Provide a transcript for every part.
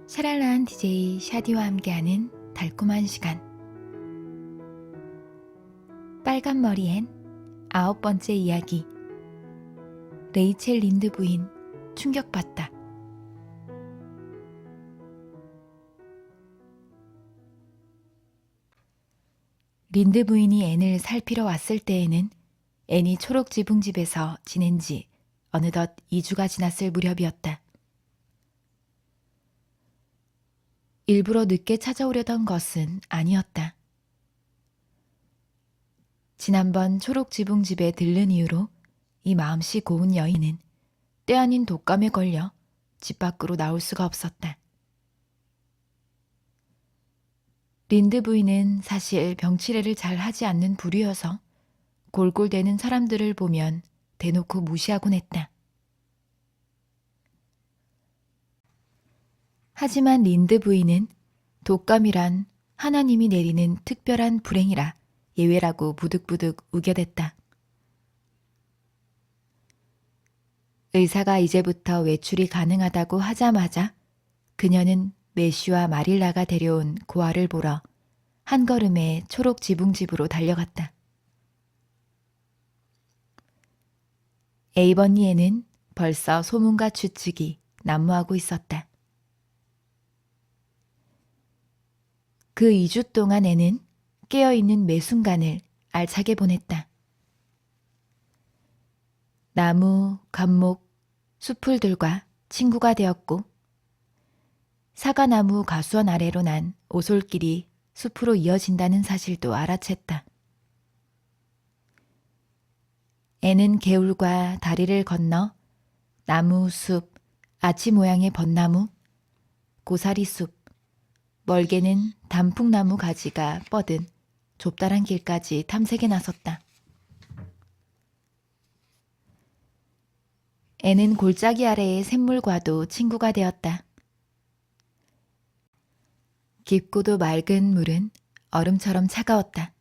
샤랄라한 DJ 샤디와 함께하는 달콤한 시간. 빨간 머리엔 9번째 이야기. 레이첼 린드 부인 충격받다. 린드 부인이 앤을 살피러 왔을 때에는 앤이 초록 지붕집에서 지낸 지 어느덧 2주가 지났을 무렵이었다. 일부러 늦게 찾아오려던 것은 아니었다. 지난번 초록 지붕집에 들른 이후로 이 마음씨 고운 여인은 때 아닌 독감에 걸려 집 밖으로 나올 수가 없었다. 린드 부인은 사실 병치레를 잘 하지 않는 부류여서 골골대는 사람들을 보면 대놓고 무시하곤 했다. 하지만 린드 부인은 독감이란 하나님이 내리는 특별한 불행이라 예외라고 부득부득 우겨댔다. 의사가 이제부터 외출이 가능하다고 하자마자 그녀는 메쉬와 마릴라가 데려온 고아를 보러 한 걸음에 초록 지붕집으로 달려갔다. 에이버니에는 벌써 소문과 추측이 난무하고 있었다. 그 2주 동안 애는 깨어있는 매 순간을 알차게 보냈다. 나무, 감목, 수풀들과 친구가 되었고 사과나무 가수원 아래로 난 오솔길이 숲으로 이어진다는 사실도 알아챘다. 애는 개울과 다리를 건너 나무, 숲, 아치 모양의 벚나무, 고사리 숲, 멀게는 단풍나무 가지가 뻗은 좁다란 길까지 탐색에 나섰다. 애는 골짜기 아래의 샘물과도 친구가 되었다. 깊고도 맑은 물은 얼음처럼 차가웠다.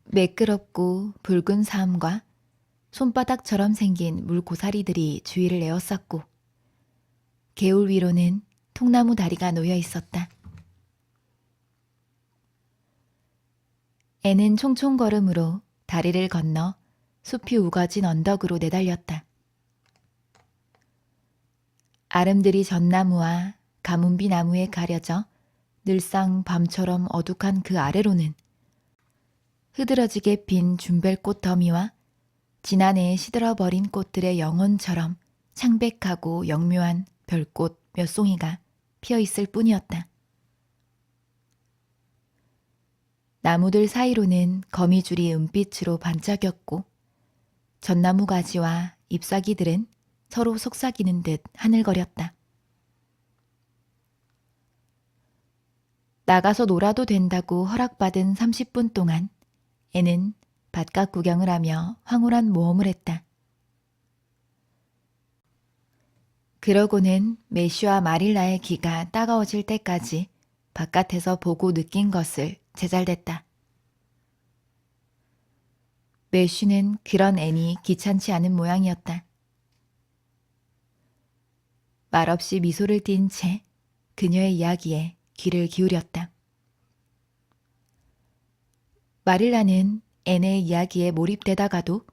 매끄럽고 붉은 사암과 손바닥처럼 생긴 물고사리들이 주위를 에워쌌고 개울 위로는 통나무 다리가 놓여 있었다. 애는 총총걸음으로 다리를 건너 숲이 우거진 언덕으로 내달렸다. 아름드리 전나무와 가문비 나무에 가려져 늘상 밤처럼 어둑한 그 아래로는 흐드러지게 핀 준벨꽃 더미와 지난해에 시들어버린 꽃들의 영혼처럼 창백하고 영묘한 별꽃 몇 송이가 피어있을 뿐이었다. 나무들 사이로는 거미줄이 은빛으로 반짝였고 전나무 가지와 잎사귀들은 서로 속삭이는 듯 하늘거렸다. 나가서 놀아도 된다고 허락받은 30분 동안 애는 바깥 구경을 하며 황홀한 모험을 했다. 그러고는 메쉬와 마릴라의 귀가 따가워질 때까지 바깥에서 보고 느낀 것을 제잘댔다. 메쉬는 그런 앤이 귀찮지 않은 모양이었다. 말없이 미소를 띤 채 그녀의 이야기에 귀를 기울였다. 마릴라는 앤의 이야기에 몰입되다가도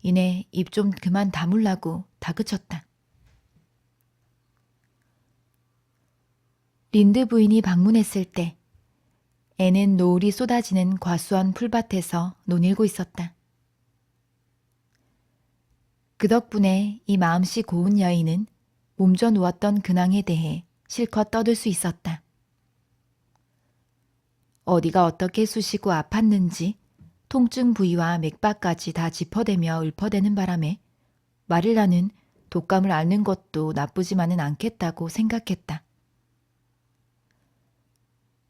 이내 입 좀 그만 다물라고 다그쳤다. 린드 부인이 방문했을 때 앤은 노을이 쏟아지는 과수원 풀밭에서 논일고 있었다. 그 덕분에 이 마음씨 고운 여인은 몸져 누웠던 근황에 대해 실컷 떠들 수 있었다. 어디가 어떻게 쑤시고 아팠는지 통증 부위와 맥박까지 다 짚어대며 읊어대는 바람에 마릴라는 독감을 앓는 것도 나쁘지만은 않겠다고 생각했다.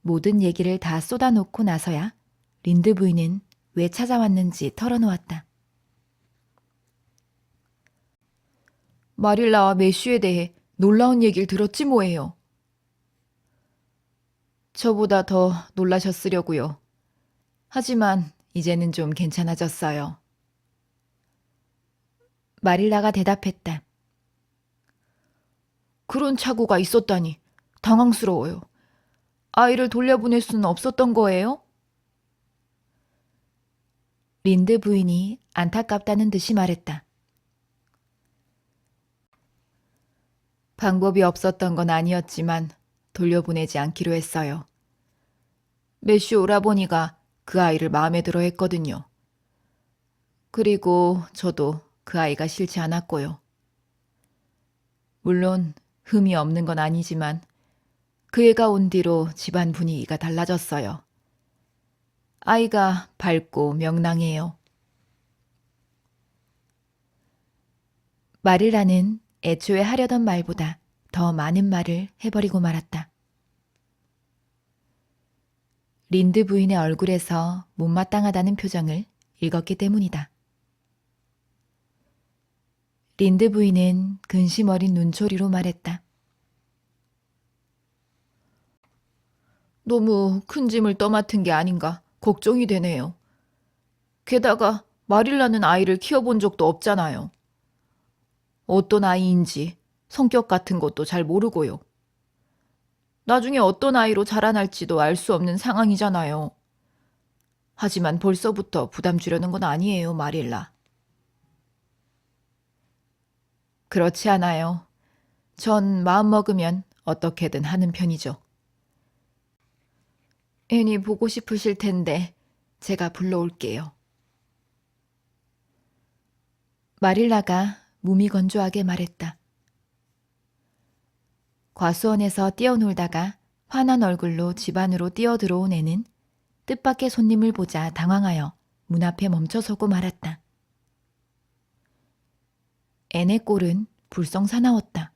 모든 얘기를 다 쏟아놓고 나서야 린드 부인은 왜 찾아왔는지 털어놓았다. 마릴라와 메쉬에 대해 놀라운 얘기를 들었지 뭐예요. 저보다 더 놀라셨으려고요. 하지만 이제는 좀 괜찮아졌어요. 마릴라가 대답했다. 그런 착오가 있었다니 당황스러워요. 아이를 돌려보낼 수는 없었던 거예요? 린드 부인이 안타깝다는 듯이 말했다. 방법이 없었던 건 아니었지만 돌려보내지 않기로 했어요. 매슈 오라버니가 그 아이를 마음에 들어 했거든요. 그리고 저도 그 아이가 싫지 않았고요. 물론 흠이 없는 건 아니지만 그 애가 온 뒤로 집안 분위기가 달라졌어요. 아이가 밝고 명랑해요. 마릴라는 애초에 하려던 말보다 더 많은 말을 해버리고 말았다. 린드 부인의 얼굴에서 못마땅하다는 표정을 읽었기 때문이다. 린드 부인은 근심 어린 눈초리로 말했다. 너무 큰 짐을 떠맡은 게 아닌가 걱정이 되네요. 게다가 마릴라는 아이를 키워본 적도 없잖아요. 어떤 아이인지 성격 같은 것도 잘 모르고요. 나중에 어떤 아이로 자라날지도 알 수 없는 상황이잖아요. 하지만 벌써부터 부담 주려는 건 아니에요, 마릴라. 그렇지 않아요. 전 마음먹으면 어떻게든 하는 편이죠. 애니 보고 싶으실 텐데 제가 불러올게요. 마릴라가 무미건조하게 말했다. 과수원에서 뛰어놀다가 환한 얼굴로 집 안으로 뛰어들어온 애는 뜻밖의 손님을 보자 당황하여 문 앞에 멈춰서고 말았다. 애네 꼴은 불성사나웠다.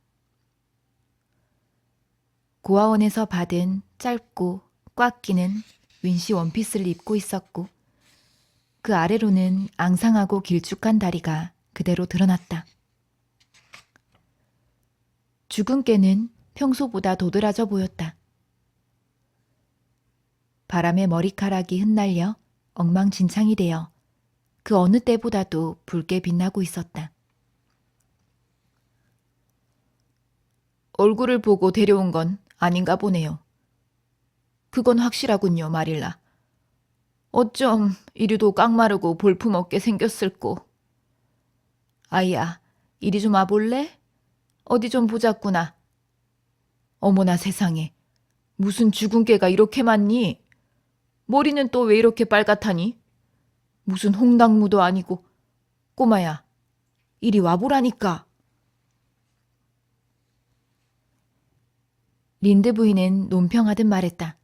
고아원에서 받은 짧고 꽉 끼는 윈시 원피스를 입고 있었고 그 아래로는 앙상하고 길쭉한 다리가 그대로 드러났다. 죽은 깨는 평소보다 도드라져 보였다. 바람에 머리카락이 흩날려 엉망진창이 되어 그 어느 때보다도 붉게 빛나고 있었다. 얼굴을 보고 데려온 건 아닌가 보네요. 그건 확실하군요, 마릴라. 어쩜 이리도 깡마르고 볼품없게 생겼을꼬. 아이야, 이리 좀 와볼래? 어디 좀 보자꾸나. 어머나 세상에, 무슨 죽은 개가 이렇게 많니? 머리는 또 왜 이렇게 빨갛다니? 무슨 홍당무도 아니고. 꼬마야, 이리 와보라니까. 린드 부인은 논평하듯 말했다.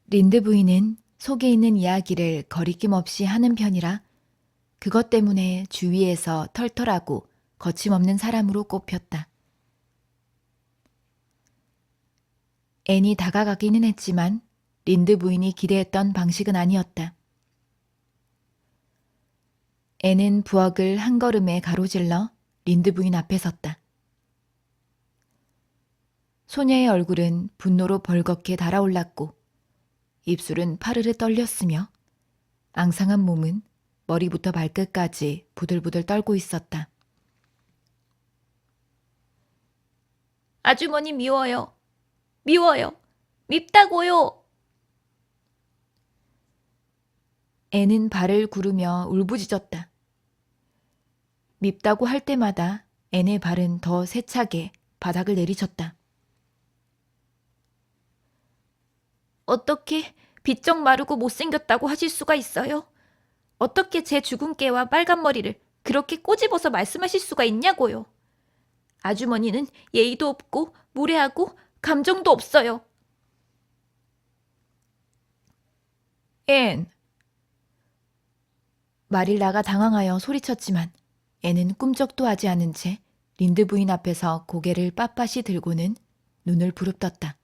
린드 부인은 속에 있는 이야기를 거리낌 없이 하는 편이라 그것 때문에 주위에서 털털하고 거침없는 사람으로 꼽혔다. 앤이 다가가기는 했지만 린드 부인이 기대했던 방식은 아니었다. 앤은 부엌을 한 걸음에 가로질러 린드 부인 앞에 섰다. 소녀의 얼굴은 분노로 벌겋게 달아올랐고 입술은 파르르 떨렸으며 앙상한 몸은 머리부터 발끝까지 부들부들 떨고 있었다. 아주머니 미워요. 미워요. 밉다고요. 애는 발을 구르며 울부짖었다. 밉다고 할 때마다 애의 발은 더 세차게 바닥을 내리쳤다. 어떻게 비쩍 마르고 못생겼다고 하실 수가 있어요? 어떻게 제 죽은 깨와 빨간 머리를 그렇게 꼬집어서 말씀하실 수가 있냐고요. 아주머니는 예의도 없고 무례하고 감정도 없어요. 앤. 마릴라가 당황하여 소리쳤지만 애는 꿈쩍도 하지 않은 채 린드 부인 앞에서 고개를 빳빳이 들고는 눈을 부릅떴다.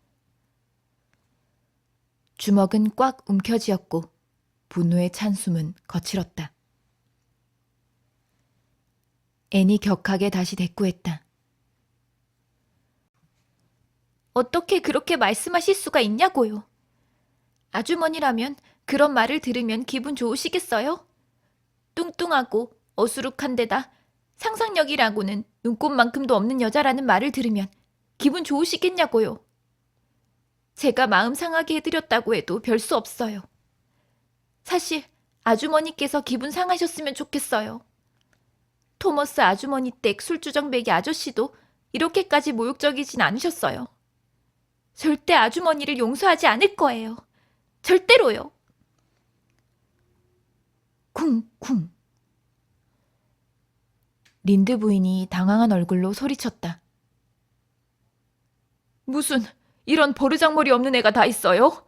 주먹은 꽉 움켜쥐었고 분노의 찬 숨은 거칠었다. 앤이 격하게 다시 대꾸했다. 어떻게 그렇게 말씀하실 수가 있냐고요. 아주머니라면 그런 말을 들으면 기분 좋으시겠어요? 뚱뚱하고 어수룩한 데다 상상력이라고는 눈꽃만큼도 없는 여자라는 말을 들으면 기분 좋으시겠냐고요. 제가 마음 상하게 해드렸다고 해도 별 수 없어요. 사실 아주머니께서 기분 상하셨으면 좋겠어요. 토머스 아주머니 댁 술주정배기 아저씨도 이렇게까지 모욕적이진 않으셨어요. 절대 아주머니를 용서하지 않을 거예요. 절대로요. 쿵쿵. 린드 부인이 당황한 얼굴로 소리쳤다. 무슨 이런 버르장머리 없는 애가 다 있어요?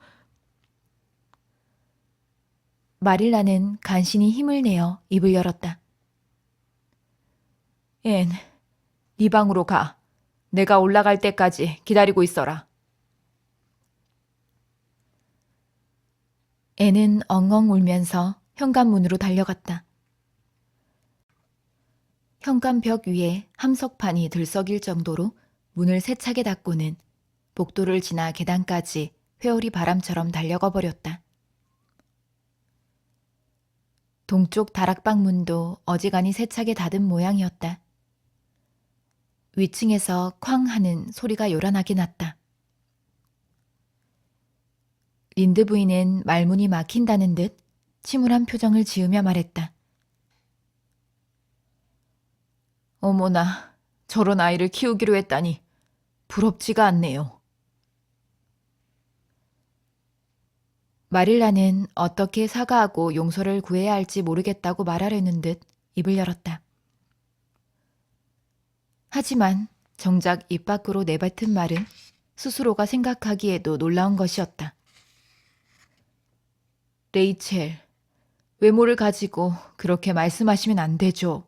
마릴라는 간신히 힘을 내어 입을 열었다. 앤, 네 방으로 가. 내가 올라갈 때까지 기다리고 있어라. 앤은 엉엉 울면서 현관문으로 달려갔다. 현관벽 위에 함석판이 들썩일 정도로 문을 세차게 닫고는 복도를 지나 계단까지 회오리 바람처럼 달려가 버렸다. 동쪽 다락방 문도 어지간히 세차게 닫은 모양이었다. 위층에서 쾅 하는 소리가 요란하게 났다. 린드 부인은 말문이 막힌다는 듯 침울한 표정을 지으며 말했다. 어머나, 저런 아이를 키우기로 했다니 부럽지가 않네요. 마릴라는 어떻게 사과하고 용서를 구해야 할지 모르겠다고 말하려는 듯 입을 열었다. 하지만 정작 입 밖으로 내뱉은 말은 스스로가 생각하기에도 놀라운 것이었다. 레이첼, 외모를 가지고 그렇게 말씀하시면 안 되죠.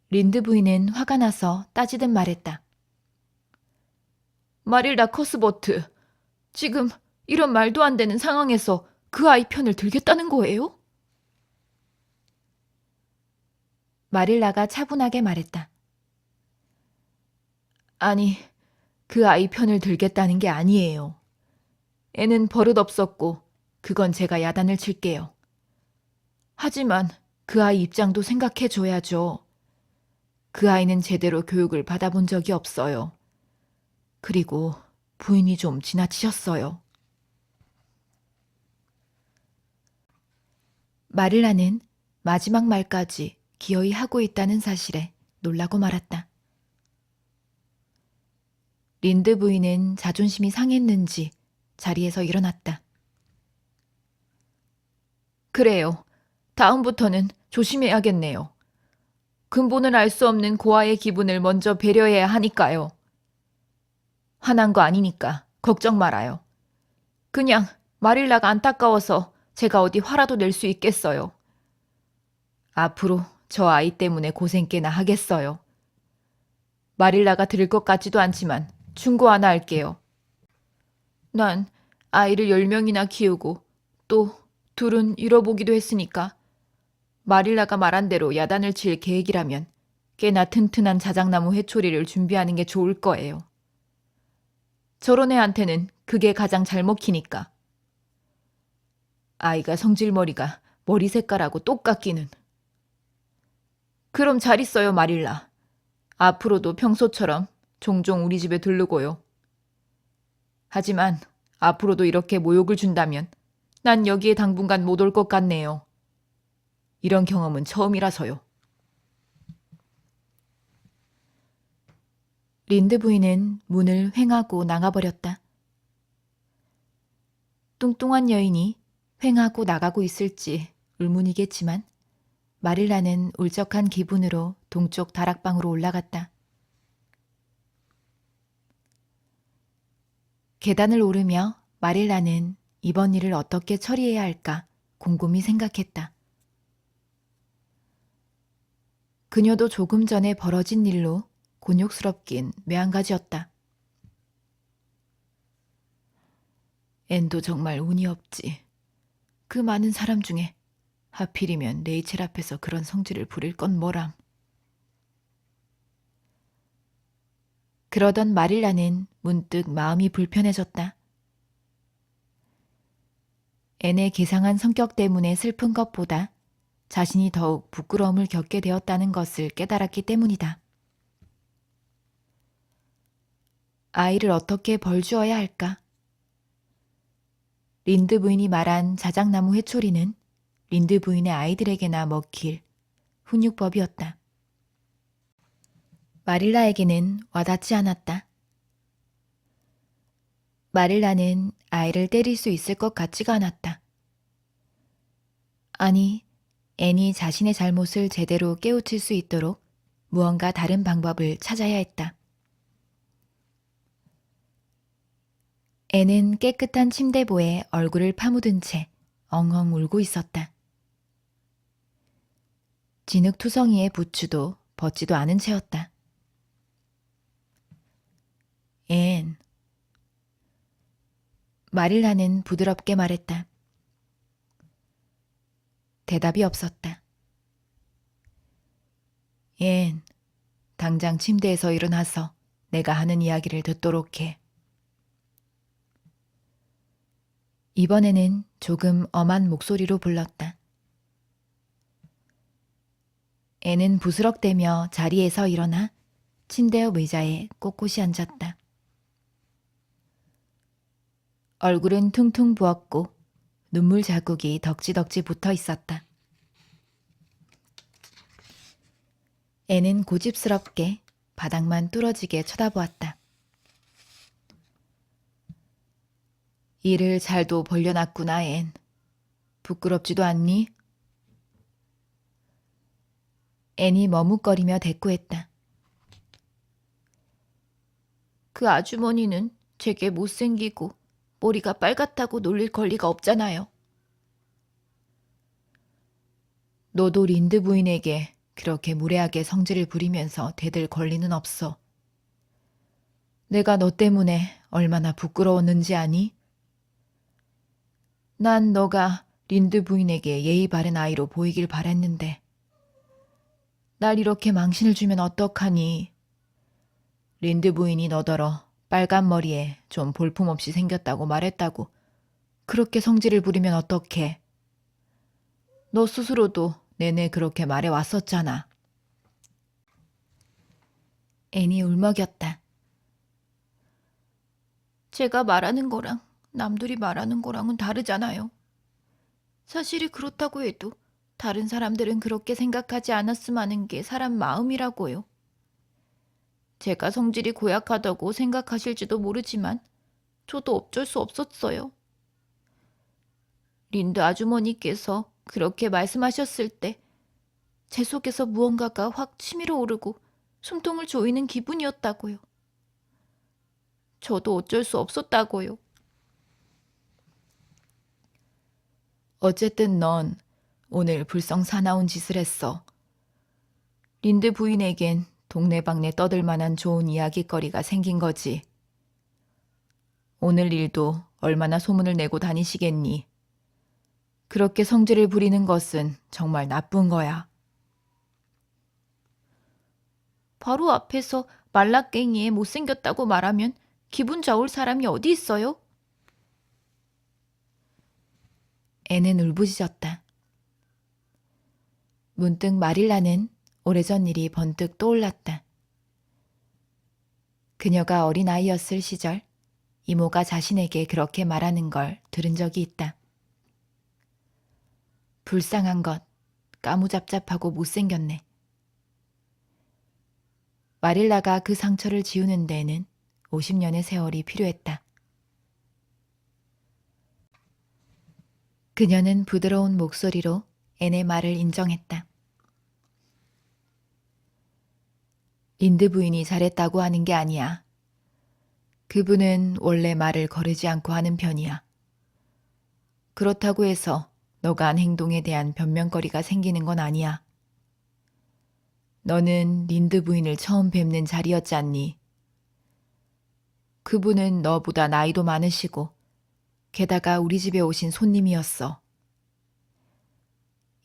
린드 부인은 화가 나서 따지듯 말했다. 마릴다 커스버트, 지금 이런 말도 안 되는 상황에서 그 아이 편을 들겠다는 거예요? 마릴라가 차분하게 말했다. 아니, 그 아이 편을 들겠다는 게 아니에요. 애는 버릇없었고 그건 제가 야단을 칠게요. 하지만 그 아이 입장도 생각해줘야죠. 그 아이는 제대로 교육을 받아본 적이 없어요. 그리고 부인이 좀 지나치셨어요. 마릴라는 마지막 말까지 기어이 하고 있다는 사실에 놀라고 말았다. 린드 부인은 자존심이 상했는지 자리에서 일어났다. 그래요. 다음부터는 조심해야겠네요. 근본을 알 수 없는 고아의 기분을 먼저 배려해야 하니까요. 화난 거 아니니까 걱정 말아요. 그냥 마릴라가 안타까워서 제가 어디 화라도 낼 수 있겠어요. 앞으로 저 아이 때문에 고생 꽤나 하겠어요. 마릴라가 들을 것 같지도 않지만 충고 하나 할게요. 난 아이를 10명이나 키우고 또 둘은 잃어보기도 했으니까 마릴라가 말한 대로 야단을 칠 계획이라면 꽤나 튼튼한 자작나무 회초리를 준비하는 게 좋을 거예요. 저런 애한테는 그게 가장 잘 먹히니까. 아이가 성질머리가 머리 색깔하고 똑같기는. 그럼 잘 있어요, 마릴라. 앞으로도 평소처럼 종종 우리 집에 들르고요. 하지만 앞으로도 이렇게 모욕을 준다면 난 여기에 당분간 못 올 것 같네요. 이런 경험은 처음이라서요. 린드 부인은 문을 횡하고 나가버렸다. 뚱뚱한 여인이 횡하고 나가고 있을지 의문이겠지만 마릴라는 울적한 기분으로 동쪽 다락방으로 올라갔다. 계단을 오르며 마릴라는 이번 일을 어떻게 처리해야 할까 곰곰이 생각했다. 그녀도 조금 전에 벌어진 일로 곤욕스럽긴 매한가지였다. 앤도 정말 운이 없지. 그 많은 사람 중에 하필이면 레이첼 앞에서 그런 성질을 부릴 건 뭐람. 그러던 마릴라는 문득 마음이 불편해졌다. 앤의 개상한 성격 때문에 슬픈 것보다 자신이 더욱 부끄러움을 겪게 되었다는 것을 깨달았기 때문이다. 아이를 어떻게 벌주어야 할까? 린드 부인이 말한 자작나무 회초리는 린드 부인의 아이들에게나 먹힐 훈육법이었다. 마릴라에게는 와닿지 않았다. 마릴라는 아이를 때릴 수 있을 것 같지가 않았다. 아니, 앤이 자신의 잘못을 제대로 깨우칠 수 있도록 무언가 다른 방법을 찾아야 했다. 앤은 깨끗한 침대보에 얼굴을 파묻은 채 엉엉 울고 있었다. 진흙투성이의 부츠도 벗지도 않은 채였다. 앤. 마릴라는 부드럽게 말했다. 대답이 없었다. 앤, 당장 침대에서 일어나서 내가 하는 이야기를 듣도록 해. 이번에는 조금 엄한 목소리로 불렀다. 앤은 부스럭대며 자리에서 일어나 침대 옆 의자에 꼿꼿이 앉았다. 얼굴은 퉁퉁 부었고 눈물 자국이 덕지덕지 붙어 있었다. 앤은 고집스럽게 바닥만 뚫어지게 쳐다보았다. 이를 잘도 벌려놨구나, 앤. 부끄럽지도 않니? 앤이 머뭇거리며 대꾸했다. 그 아주머니는 제게 못생기고 머리가 빨갛다고 놀릴 권리가 없잖아요. 너도 린드 부인에게 그렇게 무례하게 성질을 부리면서 대들 권리는 없어. 내가 너 때문에 얼마나 부끄러웠는지 아니? 난 너가 린드 부인에게 예의 바른 아이로 보이길 바랬는데 날 이렇게 망신을 주면 어떡하니? 린드 부인이 너더러 빨간 머리에 좀 볼품없이 생겼다고 말했다고 그렇게 성질을 부리면 어떡해? 너 스스로도 내내 그렇게 말해왔었잖아. 앤이 울먹였다. 제가 말하는 거랑 남들이 말하는 거랑은 다르잖아요. 사실이 그렇다고 해도 다른 사람들은 그렇게 생각하지 않았음 하는 게 사람 마음이라고요. 제가 성질이 고약하다고 생각하실지도 모르지만 저도 어쩔 수 없었어요. 린드 아주머니께서 그렇게 말씀하셨을 때 제 속에서 무언가가 확 치밀어 오르고 숨통을 조이는 기분이었다고요. 저도 어쩔 수 없었다고요. 어쨌든 넌 오늘 불성사나운 짓을 했어. 린드 부인에겐 동네방네 떠들 만한 좋은 이야깃거리가 생긴 거지. 오늘 일도 얼마나 소문을 내고 다니시겠니? 그렇게 성질을 부리는 것은 정말 나쁜 거야. 바로 앞에서 말라깽이에 못생겼다고 말하면 기분 좋을 사람이 어디 있어요? 애는 울부짖었다. 문득 마릴라는 오래전 일이 번뜩 떠올랐다. 그녀가 어린아이였을 시절 이모가 자신에게 그렇게 말하는 걸 들은 적이 있다. 불쌍한 것, 까무잡잡하고 못생겼네. 마릴라가 그 상처를 지우는 데에는 50년의 세월이 필요했다. 그녀는 부드러운 목소리로 앤의 말을 인정했다. 린드 부인이 잘했다고 하는 게 아니야. 그분은 원래 말을 거르지 않고 하는 편이야. 그렇다고 해서 너가 한 행동에 대한 변명거리가 생기는 건 아니야. 너는 린드 부인을 처음 뵙는 자리였지 않니? 그분은 너보다 나이도 많으시고 게다가 우리 집에 오신 손님이었어.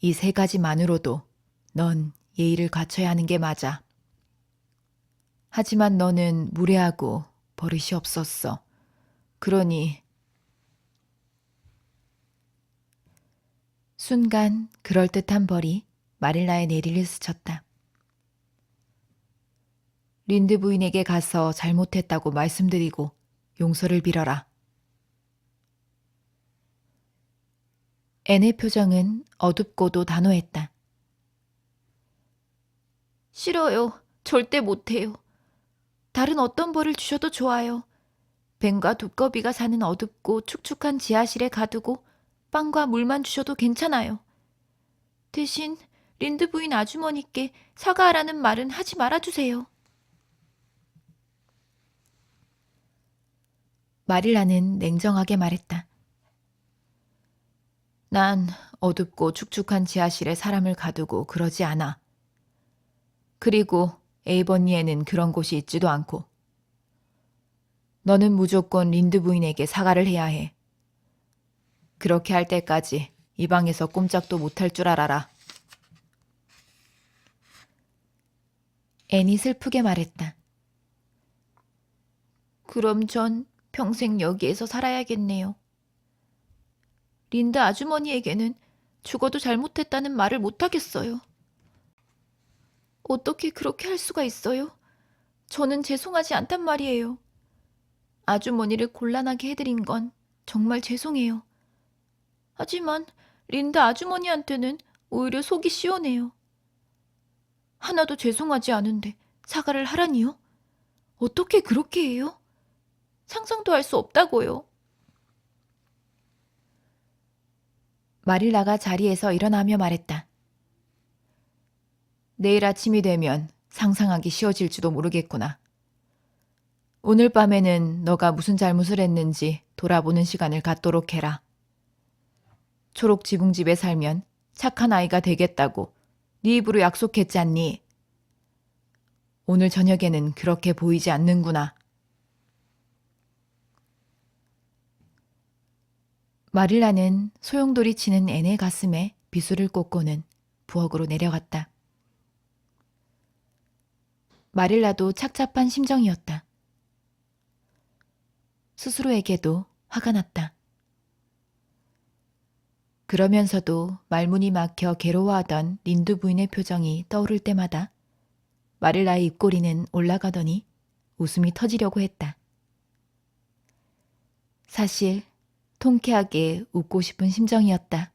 이 세 가지만으로도 넌 예의를 갖춰야 하는 게 맞아. 하지만 너는 무례하고 버릇이 없었어. 그러니 순간 그럴듯한 벌이 마릴라의 내리를 스쳤다. 린드 부인에게 가서 잘못했다고 말씀드리고 용서를 빌어라. 앤의 표정은 어둡고도 단호했다. 싫어요. 절대 못해요. 다른 어떤 벌을 주셔도 좋아요. 벤과 두꺼비가 사는 어둡고 축축한 지하실에 가두고 빵과 물만 주셔도 괜찮아요. 대신 린드 부인 아주머니께 사과하라는 말은 하지 말아주세요. 마릴라는 냉정하게 말했다. 난 어둡고 축축한 지하실에 사람을 가두고 그러지 않아. 그리고 에이버니에는 그런 곳이 있지도 않고. 너는 무조건 린드 부인에게 사과를 해야 해. 그렇게 할 때까지 이 방에서 꼼짝도 못할 줄 알아라. 앤이 슬프게 말했다. 그럼 전 평생 여기에서 살아야겠네요. 린드 아주머니에게는 죽어도 잘못했다는 말을 못하겠어요. 어떻게 그렇게 할 수가 있어요? 저는 죄송하지 않단 말이에요. 아주머니를 곤란하게 해드린 건 정말 죄송해요. 하지만 린드 아주머니한테는 오히려 속이 시원해요. 하나도 죄송하지 않은데 사과를 하라니요? 어떻게 그렇게 해요? 상상도 할 수 없다고요. 마릴라가 자리에서 일어나며 말했다. 내일 아침이 되면 상상하기 쉬워질지도 모르겠구나. 오늘 밤에는 너가 무슨 잘못을 했는지 돌아보는 시간을 갖도록 해라. 초록 지붕집에 살면 착한 아이가 되겠다고 네 입으로 약속했지 않니? 오늘 저녁에는 그렇게 보이지 않는구나. 마릴라는 소용돌이 치는 앤의 가슴에 비수를 꽂고는 부엌으로 내려갔다. 마릴라도 착잡한 심정이었다. 스스로에게도 화가 났다. 그러면서도 말문이 막혀 괴로워하던 린드 부인의 표정이 떠오를 때마다 마릴라의 입꼬리는 올라가더니 웃음이 터지려고 했다. 사실 통쾌하게 웃고 싶은 심정이었다.